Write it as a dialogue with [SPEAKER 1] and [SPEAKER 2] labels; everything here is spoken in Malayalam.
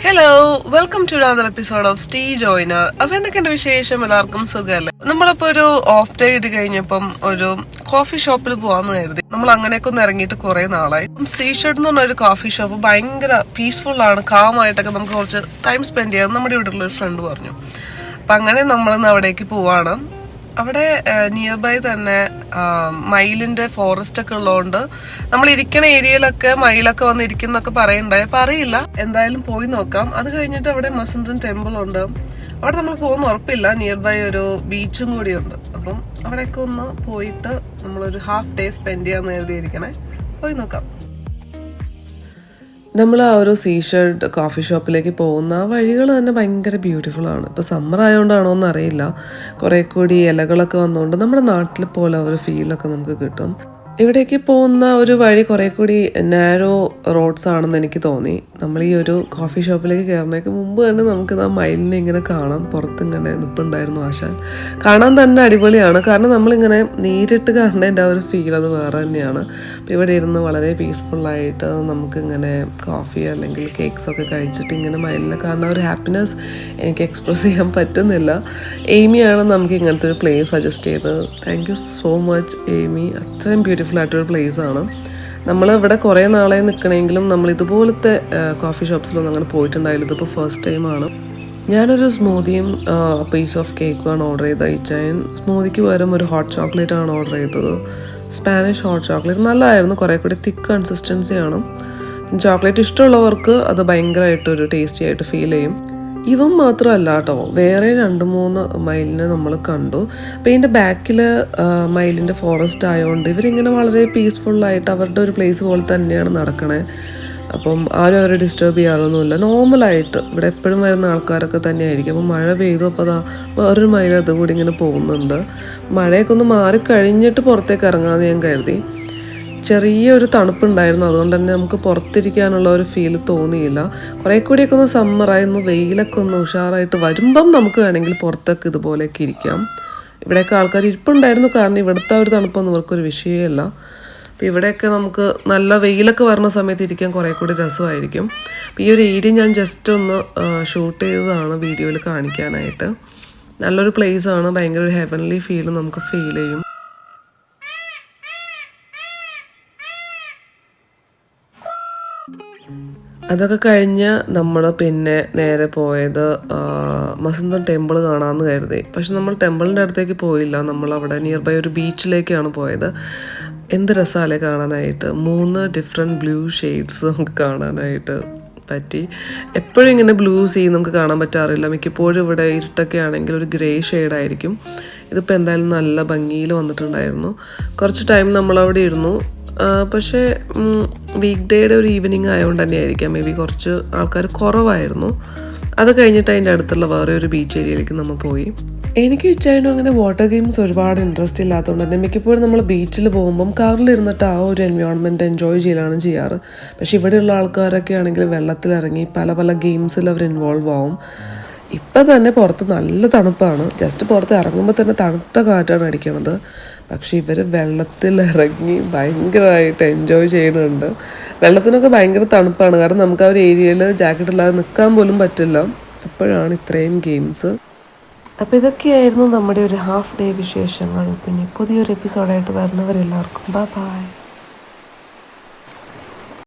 [SPEAKER 1] Hello, welcome to another episode of stay joiner. അപ്പൊ എന്തൊക്കെയുണ്ട് വിശേഷം? എല്ലാവർക്കും സുഖമല്ലേ? നമ്മളിപ്പോ ഒരു ഓഫ് ഡേ ഇട്ട് കഴിഞ്ഞപ്പം ഒരു കോഫി ഷോപ്പിൽ പോവാന്ന് കരുതി. നമ്മൾ അങ്ങനെയൊക്കെ ഒന്ന് ഇറങ്ങിയിട്ട് കുറെ നാളായി. സീഷർട്ട് എന്ന് പറഞ്ഞ ഒരു കോഫി ഷോപ്പ് ഭയങ്കര പീസ്ഫുൾ ആണ്, കാമായിട്ടൊക്കെ നമുക്ക് കുറച്ച് ടൈം സ്പെൻഡ് ചെയ്യാം. നമ്മുടെ ഇവിടെ ഉള്ള ഒരു ഫ്രണ്ട് പറഞ്ഞു. അപ്പൊ അങ്ങനെ നമ്മളിന്ന് അവിടേക്ക് പോവാണ്. അവിടെ നിയർ ബൈ തന്നെ മയിലിന്റെ ഫോറസ്റ്റ് ഒക്കെ ഉള്ളതുകൊണ്ട് നമ്മൾ ഇരിക്കുന്ന ഏരിയയിലൊക്കെ മയിലൊക്കെ വന്ന് ഇരിക്കുന്നൊക്കെ പറയുണ്ടായി. അപ്പൊ അറിയില്ല, എന്തായാലും പോയി നോക്കാം. അത് കഴിഞ്ഞിട്ട് അവിടെ മസന്തൻ ടെമ്പിൾ ഉണ്ട്. അവിടെ നമ്മൾ പോകുന്ന ഉറപ്പില്ല. നിയർ ബൈ ഒരു ബീച്ചും കൂടിയുണ്ട്. അപ്പം അവിടെയൊക്കെ ഒന്ന് പോയിട്ട് നമ്മളൊരു ഹാഫ് ഡേ സ്പെൻഡ് ചെയ്യാന്ന് എഴുതിയിരിക്കണേ. പോയി നോക്കാം. നമ്മൾ ആ ഒരു സീഷർട്ട് കോഫി ഷോപ്പിലേക്ക് പോകുന്ന വഴികൾ തന്നെ ഭയങ്കര ബ്യൂട്ടിഫുൾ ആണ്. ഇപ്പോൾ സമ്മർ ആയതുകൊണ്ടാണോ എന്ന് അറിയില്ല, കുറേ കൂടി ഇലകളൊക്കെ വന്നുകൊണ്ട് നമ്മുടെ നാട്ടിൽ പോലെ ഒരു ഫീലൊക്കെ നമുക്ക് കിട്ടും. ഇവിടേക്ക് പോകുന്ന ഒരു വഴി കുറേ കൂടി നാരോ റോഡ്സ് ആണെന്ന് എനിക്ക് തോന്നി. നമ്മൾ ഈ ഒരു കോഫി ഷോപ്പിലേക്ക് കയറുന്നതിന് മുമ്പ് തന്നെ നമുക്കിത് ആ മയിലിനെ ഇങ്ങനെ കാണാം. പുറത്തിങ്ങനെ നിൽപ്പുണ്ടായിരുന്നു ആശാൻ. കാണാൻ തന്നെ അടിപൊളിയാണ്, കാരണം നമ്മളിങ്ങനെ നേരിട്ട് കാണേണ്ട ആ ഒരു ഫീൽ അത് വേറെ തന്നെയാണ്. അപ്പോൾ ഇവിടെ ഇരുന്ന് വളരെ പീസ്ഫുള്ളായിട്ട് നമുക്കിങ്ങനെ കോഫി അല്ലെങ്കിൽ കേക്ക്സൊക്കെ കഴിച്ചിട്ട് ഇങ്ങനെ മയിലിനെ കാണുന്ന ഒരു ഹാപ്പിനെസ് എനിക്ക് എക്സ്പ്രസ് ചെയ്യാൻ പറ്റുന്നില്ല. എയ്മിയാണ് നമുക്ക് ഇങ്ങനത്തെ ഒരു പ്ലേസ് സജസ്റ്റ് ചെയ്തത്. Thank you so much Amy. അത്രയും ബ്യൂട്ടിഫുൾ ആയിട്ടൊരു പ്ലേസ് ആണ്. നമ്മൾ ഇവിടെ കുറേ നാളെ നിൽക്കണമെങ്കിലും നമ്മൾ ഇതുപോലത്തെ കോഫി ഷോപ്സിലൊന്നും അങ്ങനെ പോയിട്ടുണ്ടായില്ല. ഇതിപ്പോൾ ഫസ്റ്റ് ടൈമാണ്. ഞാനൊരു സ്മൂതിയും പീസ് ഓഫ് കേക്കുമാണ് ഓർഡർ ചെയ്ത് അയച്ചാൽ. സ്മൂതിക്ക് പകരം ഒരു ഹോട്ട് ചോക്ലേറ്റ് ആണ് ഓർഡർ ചെയ്തത്. സ്പാനിഷ് ഹോട്ട് ചോക്ലേറ്റ് നല്ലതായിരുന്നു, കുറേ കൂടി തിക്ക് കൺസിസ്റ്റൻസിയാണ്. ചോക്ലേറ്റ് ഇഷ്ടമുള്ളവർക്ക് അത് ഭയങ്കരമായിട്ടൊരു ടേസ്റ്റി ആയിട്ട് ഫീൽ ചെയ്യും. ഇവൻ മാത്രമല്ല കേട്ടോ, വേറെ 2-3 മയിലിനെ നമ്മൾ കണ്ടു. അപ്പോൾ ഇതിൻ്റെ ബാക്കിൽ മയിലിൻ്റെ ഫോറസ്റ്റ് ആയതുകൊണ്ട് ഇവരിങ്ങനെ വളരെ പീസ്ഫുള്ളായിട്ട് അവരുടെ ഒരു പ്ലേസ് പോലെ തന്നെയാണ് നടക്കണേ. അപ്പം ആരും അവരെ ഡിസ്റ്റർബ് ചെയ്യാറൊന്നുമില്ല. നോർമലായിട്ട് ഇവിടെ എപ്പോഴും വരുന്ന ആൾക്കാരൊക്കെ തന്നെയായിരിക്കും. അപ്പോൾ മഴ പെയ്തു, അപ്പോൾ അതാ വേറൊരു മയിൽ അതുകൂടി ഇങ്ങനെ പോകുന്നുണ്ട്. മഴയൊക്കെ ഒന്ന് മാറിക്കഴിഞ്ഞിട്ട് പുറത്തേക്ക് ഇറങ്ങാമെന്ന് ഞാൻ കരുതി. ചെറിയൊരു തണുപ്പുണ്ടായിരുന്നു, അതുകൊണ്ട് തന്നെ നമുക്ക് പുറത്തിരിക്കാനുള്ള ഒരു ഫീൽ തോന്നിയില്ല. കുറേ കൂടിയൊക്കെ ഒന്ന് സമ്മറായിരുന്നു, വെയിലൊക്കെ ഒന്ന് ഉഷാറായിട്ട് വരുമ്പം നമുക്ക് വേണമെങ്കിൽ പുറത്തൊക്കെ ഇതുപോലെയൊക്കെ ഇരിക്കാം. ഇവിടെയൊക്കെ ആൾക്കാർ ഇരിപ്പുണ്ടായിരുന്നു, കാരണം ഇവിടുത്തെ ഒരു തണുപ്പൊന്നും ഇവർക്കൊരു വിഷയമല്ല. അപ്പോൾ ഇവിടെയൊക്കെ നമുക്ക് നല്ല വെയിലൊക്കെ വരുന്ന സമയത്ത് ഇരിക്കാൻ കുറേ കൂടി രസമായിരിക്കും. അപ്പോൾ ഈ ഒരു ഏരിയ ഞാൻ ജസ്റ്റ് ഒന്ന് ഷൂട്ട് ചെയ്തതാണ് വീഡിയോയിൽ കാണിക്കാനായിട്ട്. നല്ലൊരു പ്ലേസാണ്, ഭയങ്കര ഒരു ഹെവൻലി ഫീൽ നമുക്ക് ഫീൽ ചെയ്യും. അതൊക്കെ കഴിഞ്ഞ് നമ്മൾ പിന്നെ നേരെ പോയത് മസന്തൻ ടെമ്പിൾ കാണാമെന്ന് കരുതി. പക്ഷെ നമ്മൾ ടെമ്പിളിൻ്റെ അടുത്തേക്ക് പോയില്ല. നമ്മൾ അവിടെ നിയർ ബൈ ഒരു ബീച്ചിലേക്കാണ് പോയത്. എന്ത് രസമല്ലേ കാണാനായിട്ട്. 3 ഡിഫറെൻറ്റ് ബ്ലൂ ഷെയ്ഡ്സ് നമുക്ക് കാണാനായിട്ട് പറ്റി. എപ്പോഴും ഇങ്ങനെ ബ്ലൂ സീ നമുക്ക് കാണാൻ പറ്റാറില്ല. മിക്കപ്പോഴും ഇവിടെ ഇരുട്ടൊക്കെ ആണെങ്കിൽ ഒരു ഗ്രേ ഷെയ്ഡായിരിക്കും. ഇതിപ്പോൾ എന്തായാലും നല്ല ഭംഗിയിൽ വന്നിട്ടുണ്ടായിരുന്നു. കുറച്ച് ടൈം നമ്മളവിടെ ഇരുന്നു. പക്ഷേ വീക്ക് ഡേയുടെ ഒരു ഈവനിങ് ആയതുകൊണ്ട് തന്നെ ആയിരിക്കാം മേ ബി കുറച്ച് ആൾക്കാർ കുറവായിരുന്നു. അത് കഴിഞ്ഞിട്ട് അതിൻ്റെ അടുത്തുള്ള വേറെ ഒരു ബീച്ച് ഏരിയയിലേക്ക് നമ്മൾ പോയി. എനിക്ക് ഉച്ചയായിട്ടും അങ്ങനെ വാട്ടർ ഗെയിംസ് ഒരുപാട് ഇൻട്രസ്റ്റ് ഇല്ലാത്തതുകൊണ്ട് തന്നെ മിക്കപ്പോഴും നമ്മൾ ബീച്ചിൽ പോകുമ്പം കാറിലിരുന്നിട്ട് ആ ഒരു എൻവയോൺമെൻറ്റ് എൻജോയ് ചെയ്യലാണ് ചെയ്യാറ്. പക്ഷെ ഇവിടെയുള്ള ആൾക്കാരൊക്കെ ആണെങ്കിൽ വെള്ളത്തിലിറങ്ങി പല പല ഗെയിംസിൽ അവർ ഇൻവോൾവ് ആവും. ഇപ്പം തന്നെ പുറത്ത് നല്ല തണുപ്പാണ്. ജസ്റ്റ് പുറത്ത് ഇറങ്ങുമ്പോൾ തന്നെ തണുത്ത കാറ്റാണ് അടിക്കണത്. പക്ഷെ ഇവർ വെള്ളത്തിലിറങ്ങി ഭയങ്കരമായിട്ട് എൻജോയ് ചെയ്യുന്നുണ്ട്. വെള്ളത്തിനൊക്കെ ഭയങ്കര തണുപ്പാണ്, കാരണം നമുക്ക് ആ ഒരു ഏരിയയിൽ ജാക്കറ്റ് ഇല്ലാതെ നിൽക്കാൻ പോലും പറ്റില്ല. അപ്പോഴാണ് ഇത്രയും ഗെയിംസ്. അപ്പോൾ ഇതൊക്കെയായിരുന്നു നമ്മുടെ ഒരു ഹാഫ് ഡേ വിശേഷങ്ങൾ. പിന്നെ പുതിയൊരു എപ്പിസോഡായിട്ട് വരുന്നവരെല്ലാവർക്കും ബൈ.